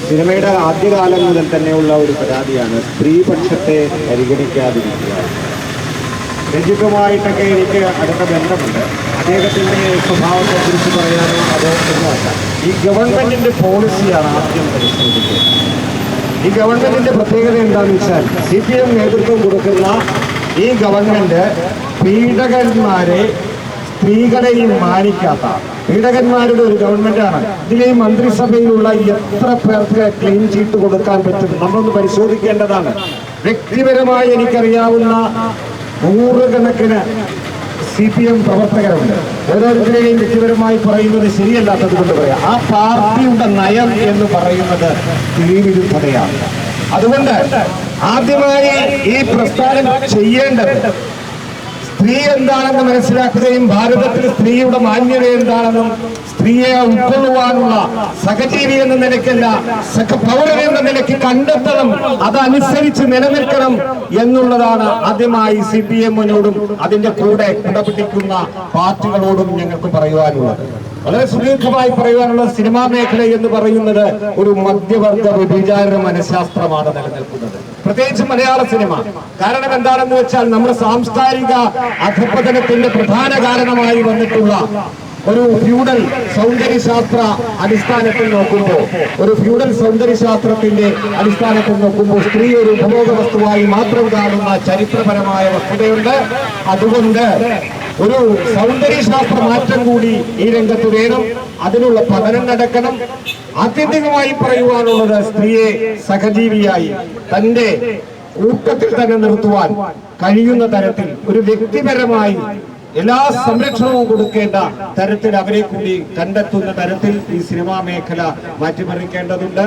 സിനിമയുടെ ആദ്യകാലം മുതൽ തന്നെയുള്ള ഒരു പരാതിയാണ് സ്ത്രീപക്ഷത്തെ പരിഗണിക്കാതിരിക്കുക. രഞ്ജിത്തുമായിട്ടൊക്കെ എനിക്ക് അടുത്ത ബന്ധമുണ്ട്. അദ്ദേഹത്തിൻ്റെ സ്വഭാവത്തെക്കുറിച്ച് പറയാനോ അതോ ഒന്നുമല്ല. ഈ ഗവൺമെൻറ്റിൻ്റെ പോളിസിയാണ് ആദ്യം പരിശോധിക്കുന്നത്. ഈ ഗവൺമെൻറ്റിൻ്റെ പ്രത്യേകത എന്താണെന്ന് വെച്ചാൽ CPM നേതൃത്വം കൊടുക്കുന്ന ഈ ഗവൺമെൻറ് പീഡകന്മാരെ സ്ത്രീകളെയും മാനിക്കാത്ത പീഡകന്മാരുടെ ഒരു ഗവൺമെൻറ്റാണ്. ഇതിലെ ഈ മന്ത്രിസഭയിലുള്ള എത്ര പേർക്ക് ക്ലെയിം ചീട്ട് കൊടുക്കാൻ പറ്റും നമ്മളൊന്ന് പരിശോധിക്കേണ്ടതാണ്. വ്യക്തിപരമായി എനിക്കറിയാവുന്ന നൂറുകണക്കിന് CPM പ്രവർത്തകരുണ്ട്. ഓരോരുത്തരെയും വ്യക്തിപരമായി പറയുന്നത് ശരിയല്ലാത്തത് കൊണ്ട് പറയാം. ആ പാർട്ടിയുടെ നയം എന്ന് പറയുന്നത് സ്ത്രീവിരുദ്ധതയാണ്. അതുകൊണ്ട് ആദ്യമായി ഈ പ്രസ്ഥാനം ചെയ്യേണ്ടത് സ്ത്രീ എന്താണെന്ന് മനസ്സിലാക്കുകയും ഭാരതത്തിൽ സ്ത്രീയുടെ മാന്യത എന്താണെന്നും സ്ത്രീയെ ഉൾക്കൊള്ളുവാനുള്ള സഹജീവി എന്ന നിലയ്ക്കല്ല സഹപൗരൻ എന്ന നിലയ്ക്ക് കണ്ടെത്തണം, അതനുസരിച്ച് നിലനിൽക്കണം എന്നുള്ളതാണ് ആദ്യമായി CPM-നോടും അതിന്റെ കൂടെ ഇടപെട്ടിരിക്കുന്ന പാർട്ടികളോടും ഞങ്ങൾക്ക് പറയുവാനുള്ളത്. വളരെ സുദീർഘമായി പറയുവാനുള്ള സിനിമാ മേഖല എന്ന് പറയുന്നത് ഒരു മധ്യവർഗ വ്യഭിചാര മനഃശാസ്ത്രമാണ് നിലനിൽക്കുന്നത്, പ്രത്യേകിച്ച് മലയാള സിനിമ. കാരണം എന്താണെന്ന് വെച്ചാൽ നമ്മുടെ സാംസ്കാരിക അധപ്പതനത്തിന്റെ പ്രധാന കാരണമായി വന്നിട്ടുള്ള ഒരു ഫ്യൂഡൽ സൗന്ദര്യശാസ്ത്ര അടിസ്ഥാനത്തിൽ നോക്കുമ്പോൾ സ്ത്രീ ഒരു ഉപഭോഗ വസ്തുവായി മാത്രം കാണുന്ന ചരിത്രപരമായ വസ്തുതയുണ്ട്. അതുകൊണ്ട് ഒരു സൗന്ദര്യശാസ്ത്ര മാറ്റം കൂടി ഈ രംഗത്ത് വേണം. അതിനുള്ള പഠനം നടക്കണം. ആത്യന്തികമായി പറയുവാനുള്ളത് സ്ത്രീയെ സഹജീവിയായി തന്റെ കൂട്ടത്തിൽ തന്നെ നിർത്തുവാൻ കഴിയുന്ന തരത്തിൽ ഒരു വ്യക്തിപരമായി എല്ലാ സംരക്ഷണവും കൊടുക്കേണ്ട തരത്തിൽ അവരെ കൂടി കണ്ടെത്തുന്ന തരത്തിൽ ഈ സിനിമാ മേഖല മാറ്റിമറിക്കേണ്ടതുണ്ട്.